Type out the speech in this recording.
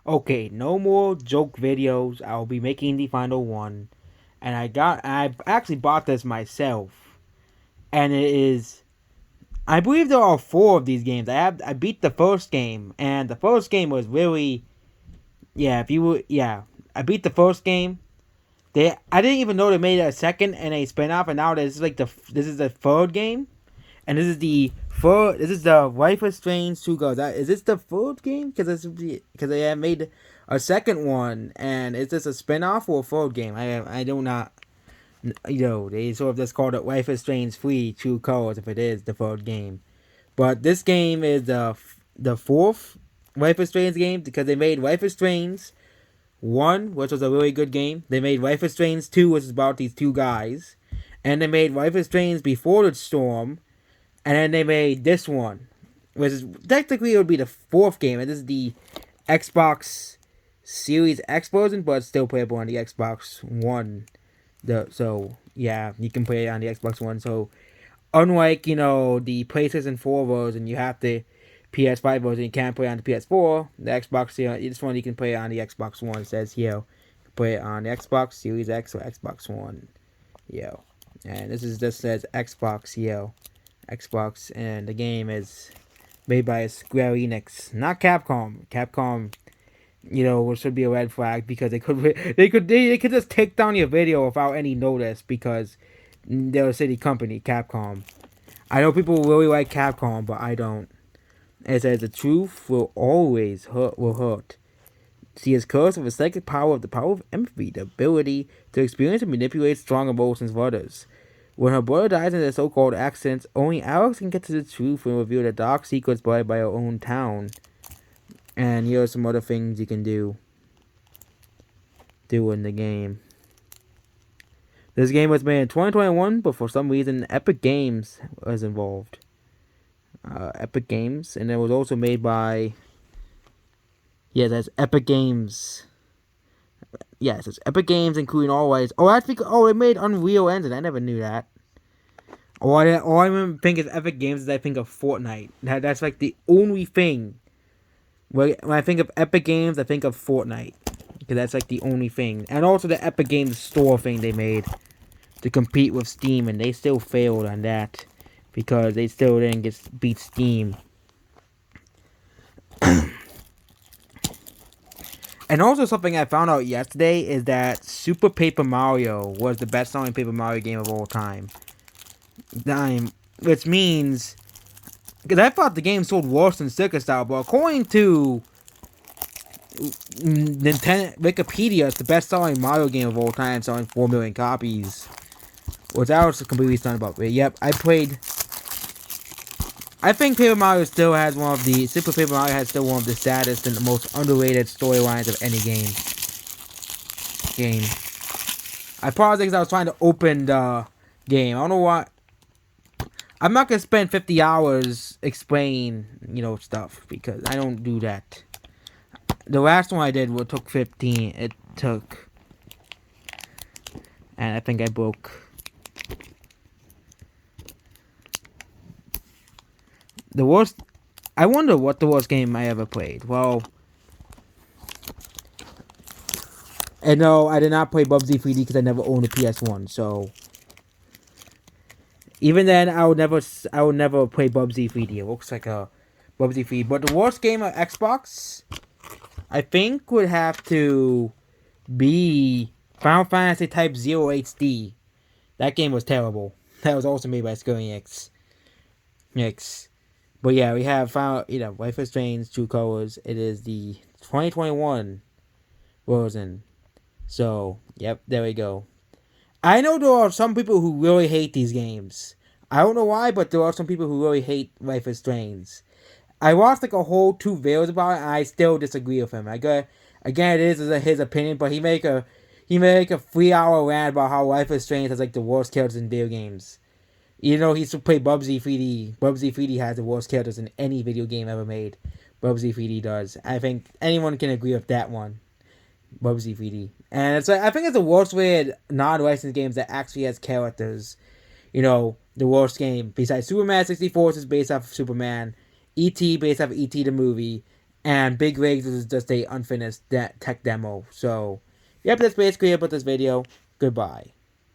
Okay, no more joke videos. I'll be making the final one. And I actually bought this myself. And it is, I believe there are four of these games. I beat the first game. And the first game was really, yeah, if you would, yeah. I beat the first game. I didn't even know they made a second and a spin-off. And now this is the third game. And this is the Life is Strange 2 Girls. Is this the third game? Because they have made a second one, and is this a spin-off or a third game? I do not, they sort of just called it Life is Strange 3 True Colors if it is the third game. But this game is the fourth Life is Strange game because they made Life is Strange 1, which was a really good game. They made Life is Strange 2, which is about these two guys. And they made Life is Strange Before the Storm, and then they made this one, which is technically it would be the fourth game, and this is the Xbox Series X version, but it's still playable on the Xbox One. So yeah, you can play it on the Xbox One. So unlike the PlayStation 4 version, you have the PS5 version. You can't play on the PS4. The Xbox, this one you can play on the Xbox One. It says here, you can play it on the Xbox Series X or Xbox One. And this says Xbox Xbox, and the game is made by Square Enix, not Capcom. Capcom, which should be a red flag because they could just take down your video without any notice because they're a city company, Capcom. I know people really like Capcom, but I don't. It says the truth will always hurt. She is cursed with the psychic power of the power of empathy, the ability to experience and manipulate strong emotions of others. When her brother dies in a so-called accident, only Alex can get to the truth and reveal the dark secrets by her own town. And here are some other things you can do in the game. This game was made in 2021, but for some reason, Epic Games was involved. Epic Games, and it was also made by. Yeah, that's Epic Games. Yes, it's Epic Games, including all rights. Oh, I think. Oh, it made Unreal Engine. I never knew that. All I think is Epic Games is I think of Fortnite. That's like the only thing. When I think of Epic Games, I think of Fortnite. Because that's like the only thing. And also the Epic Games Store thing they made to compete with Steam. And they still failed on that. Because they still didn't beat Steam. And also something I found out yesterday is that Super Paper Mario was the best-selling Paper Mario game of all time. Which means, because I thought the game sold worse than Circus Style, but according to Nintendo Wikipedia, it's the best-selling Mario game of all time, selling 4 million copies. Which I was completely stunned about. But yep, I think Paper Mario still has Super Paper Mario has still one of the saddest and the most underrated storylines of any game. I paused because I was trying to open the game. I don't know why. I'm not gonna spend 50 hours explaining, stuff because I don't do that. The last one I did took 15. It took, and I think I broke. The worst. I wonder what the worst game I ever played. Well, and no, I did not play Bubsy 3D because I never owned a PS1. So even then, I would never play Bubsy 3D. It looks like a Bubsy 3D. But the worst game on Xbox, I think, would have to be Final Fantasy Type 0 HD. That game was terrible. That was also made by Square Enix. But yeah, we have Life is Strange, True Colors. It is the 2021 version. So, yep, there we go. I know there are some people who really hate these games. I don't know why, but there are some people who really hate Life is Strange. I watched like a whole 2 videos about it, and I still disagree with him. Again, it is his opinion, but he make a 3-hour rant about how Life is Strange has like the worst characters in video games. He used to play Bubsy 3D. Bubsy 3D has the worst characters in any video game ever made. Bubsy 3D does. I think anyone can agree with that one. Bubsy 3D. And it's like, I think it's the worst way non-licensed games that actually has characters. The worst game besides Superman 64 is based off of Superman. E.T. based off of E.T. the movie. and Big Rigs is just a unfinished tech demo. So, yep, that's basically it about this video. Goodbye.